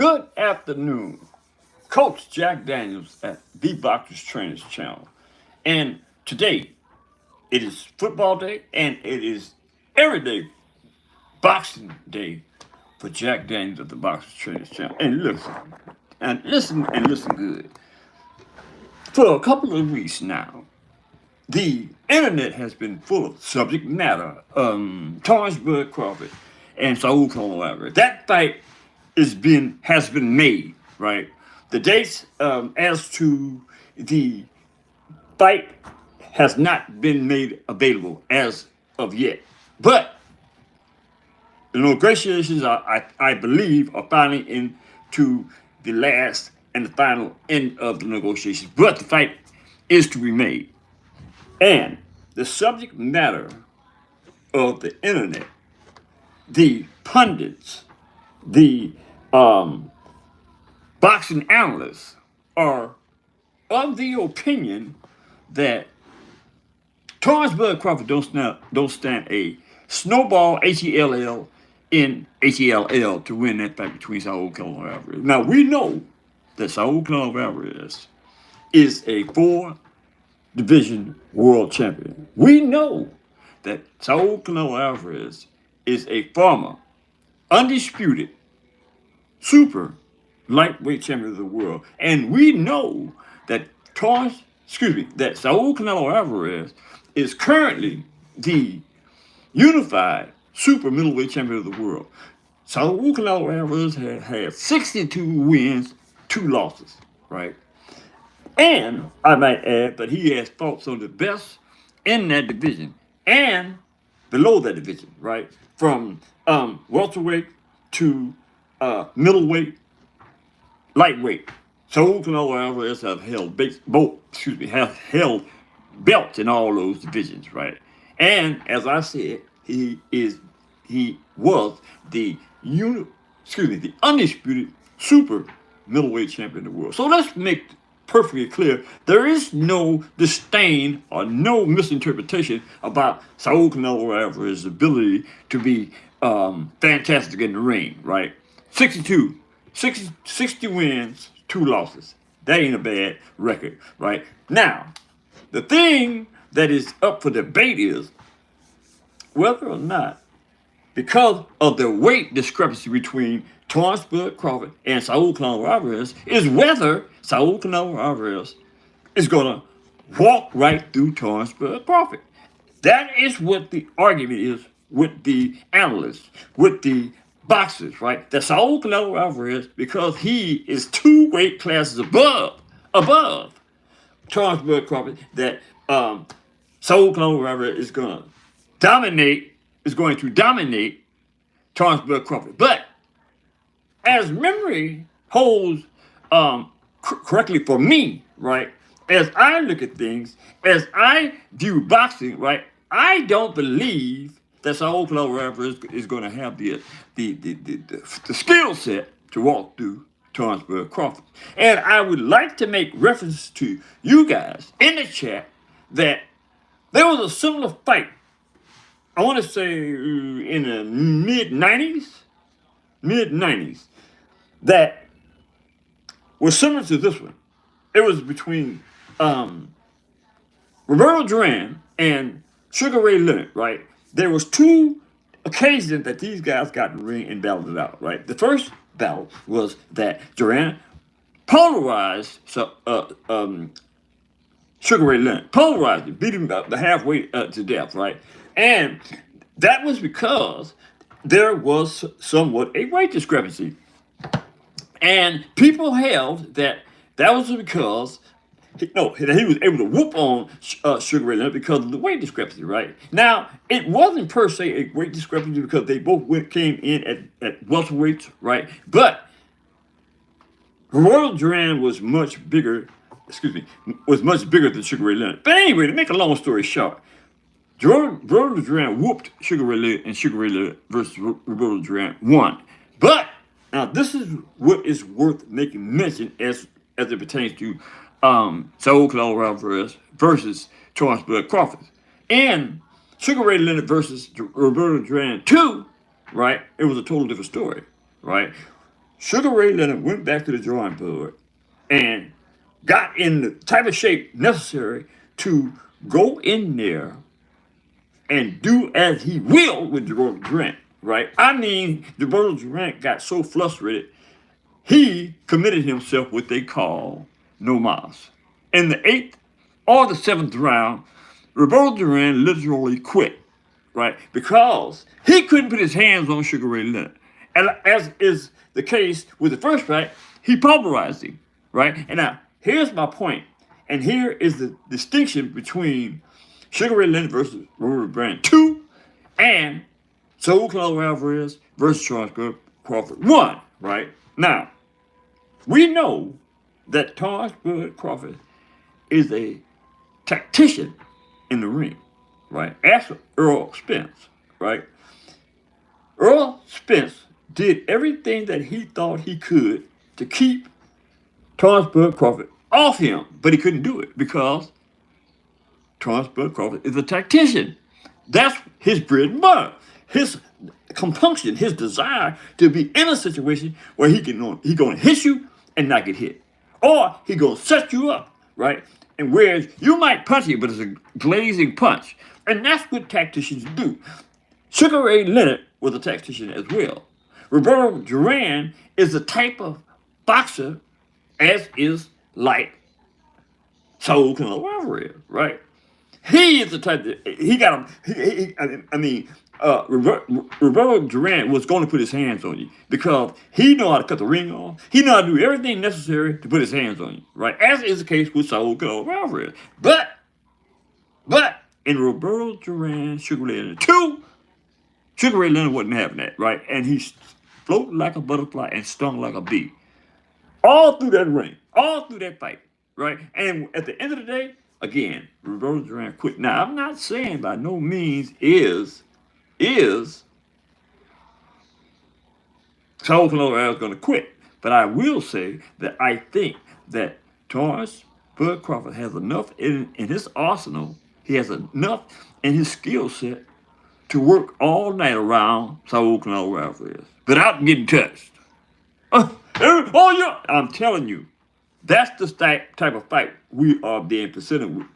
Good afternoon, Coach Jack Daniels at the Boxers Trainers Channel. And today it is football day and it is everyday boxing day for Jack Daniels at the Boxers Trainers Channel. And listen good. For a couple of weeks now, the internet has been full of subject matter. Torrance Bud Crawford and Saul Canelo. That fight has been made, right? The dates as to the fight has not been made available as of yet. But the negotiations, I believe, are finally into the last and the final end of the negotiations. But the fight is to be made. And the subject matter of the internet, the pundits, the boxing analysts are of the opinion that Torrance Bud Crawford don't stand a snowball HELL in HELL to win that fight between Saul Canelo Alvarez. Now we know that Saul Canelo Alvarez is a four-division world champion. We know that Saul Canelo Alvarez is a former undisputed super lightweight champion of the world. And we know that that Saul Canelo Alvarez is currently the unified super middleweight champion of the world. Saul Canelo Alvarez had 62 wins, 2 losses, right? And I might add that he has fought some of the best in that division and below that division, right? From welterweight to middleweight, lightweight. So Canelo Alvarez have held belts in all those divisions, right? And as I said, he was the undisputed super middleweight champion of the world. So let's make perfectly clear, there is no disdain or no misinterpretation about Saul Canelo Alvarez's ability to be fantastic in the ring, right? 60 wins, 2 losses. That ain't a bad record, right? Now, the thing that is up for debate is whether or not, because of the weight discrepancy between Torrance Bud Crawford and Saul Canelo Alvarez, is whether Saul Canelo Alvarez is going to walk right through Torrance Bud Crawford. That is what the argument is with the analysts, with the boxers, right? That Saul Canelo Alvarez, because he is 2 weight classes above Torrance Bud Crawford, that Saul Canelo Alvarez is going to dominate Torrance Bud Crawford. But as memory holds correctly for me, right? As I look at things, as I view boxing, right? I don't believe that Saul Canelo Alvarez is going to have the skill set to walk through Torrance Bud Crawford. And I would like to make reference to you guys in the chat that there was a similar fight, I want to say in the mid-90s, that was similar to this one. It was between Roberto Duran and Sugar Ray Leonard, right? There was 2 occasions that these guys got in the ring and battled it out, right? The first battle was that Duran polarized Sugar Ray Leonard, polarized him, beat him the halfway to death, right? And that was because there was somewhat a weight discrepancy. And people held that was because he was able to whoop on Sugar Ray Leonard because of the weight discrepancy, right? Now, it wasn't per se a weight discrepancy because they both came in at welterweights, right? But Roberto Duran was much bigger than Sugar Ray Leonard. But anyway, to make a long story short, Roberto Duran whooped Sugar Ray Leonard, and Sugar Ray Leonard versus Roberto Duran won. But now this is what is worth making mention as it pertains to Saul Canelo Alvarez versus Torrance Bud Crawford. And Sugar Ray Leonard versus Roberto Duran 2, right? It was a totally different story, right? Sugar Ray Leonard went back to the drawing board and got in the type of shape necessary to go in there and do as he will with Roberto Duran, right? I mean, Roberto Duran got so frustrated, he committed himself what they call no mas. In the 8th or the 7th round, Roberto Duran literally quit, right? Because he couldn't put his hands on Sugar Ray Leonard. And as is the case with the first fight, he pulverized him, right? And now, here's my point, and here is the distinction between Sugar Ray Leonard versus Robert Brand 2 and Saul Canelo Alvarez versus Charles Crawford 1, right? Now, we know that Charles Bud Crawford is a tactician in the ring, right? Ask Earl Spence, right? Earl Spence did everything that he thought he could to keep Charles Bud Crawford off him, but he couldn't do it because Charles Bud Crawford is a tactician. That's his bread and butter. His compunction, his desire to be in a situation where he gonna hit you and not get hit, or he gonna set you up, right? And whereas you might punch him, but it's a glazing punch, and that's what tacticians do. Sugar Ray Leonard was a tactician as well. Roberto Duran is the type of boxer as is like Saul Canelo Alvarez, right? He is the type that he got him. Roberto Duran was going to put his hands on you because he know how to cut the ring off. He know how to do everything necessary to put his hands on you, right? As is the case with Saul Canelo Alvarez. But in Roberto Duran, Sugar Ray Leonard 2, Sugar Ray Leonard wasn't having that, right? And he floated like a butterfly and stung like a bee. All through that ring, all through that fight, right? And at the end of the day, again, Roberto Duran quit. Now, I'm not saying by no means is Saul Canelo Alvarez going to quit, but I will say that I think that Charles Bud Crawford has enough in his arsenal. He has enough in his skill set to work all night around Saul Canelo Alvarez without getting touched. I'm telling you, that's the type of fight we are being presented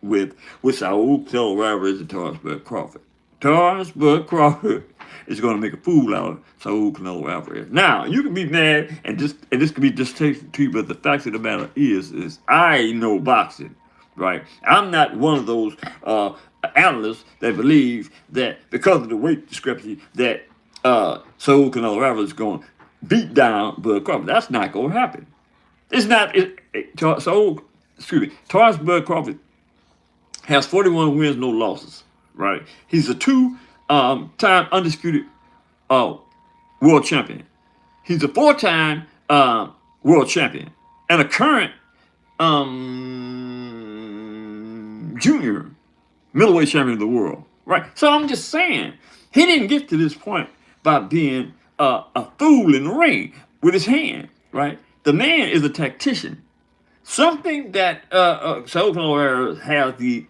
with Saul Canelo Alvarez and Charles Bud Crawford. Charles Bud Crawford is going to make a fool out of Saul Canelo Alvarez. Now, you can be mad, and this can be distasteful to you, but the fact of the matter is I know boxing, right? I'm not one of those analysts that believe that because of the weight discrepancy that Saul Canelo Alvarez is going to beat down Bud Crawford. That's not going to happen. It's not. Charles Bud Crawford has 41 wins, no losses. Right? He's a 2-time undisputed world champion. He's a 4-time world champion and a current junior middleweight champion of the world. Right? So I'm just saying, he didn't get to this point by being a fool in the ring with his hand. Right? The man is a tactician. Something that Saul Canelo has the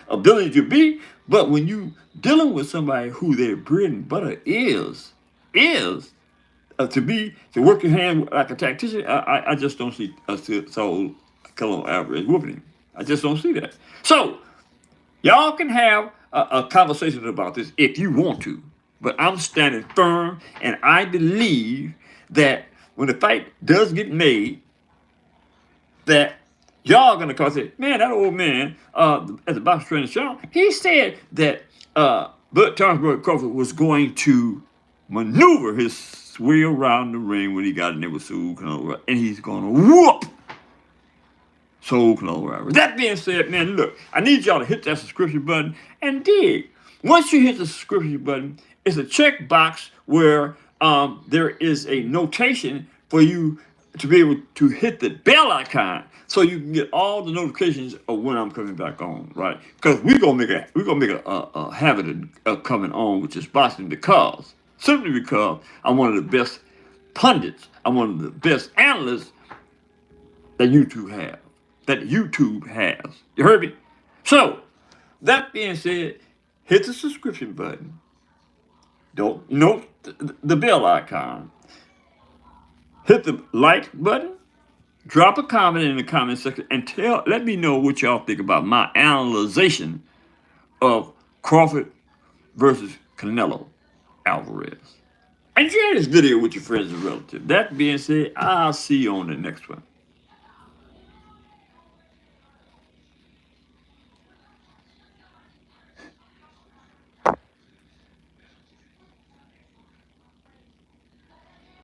ability to be, but when you dealing with somebody who their bread and butter is to work your hand like a tactician, I just don't see Saul Canelo Alvarez whooping him. I just don't see that. So y'all can have a conversation about this if you want to, but I'm standing firm, and I believe that when the fight does get made, that y'all gonna call say, man, that old man, as a boxer trainer show, he said that Charles Bud Crawford was going to maneuver his way around the ring when he got in there with Saul Canelo, and he's gonna whoop Saul Canelo. That being said, man, look, I need y'all to hit that subscription button and dig. Once you hit the subscription button, it's a check box where there is a notation for you to be able to hit the bell icon so you can get all the notifications of when I'm coming back on, right? Because we're gonna make a habit of coming on with this boxing simply because I'm one of the best pundits, I'm one of the best analysts that YouTube has. You heard me? So that being said, hit the subscription button. Don't the bell icon. Hit the like button. Drop a comment in the comment section and let me know what y'all think about my analyzation of Crawford versus Canelo Alvarez. And share this video with your friends and relatives. That being said, I'll see you on the next one.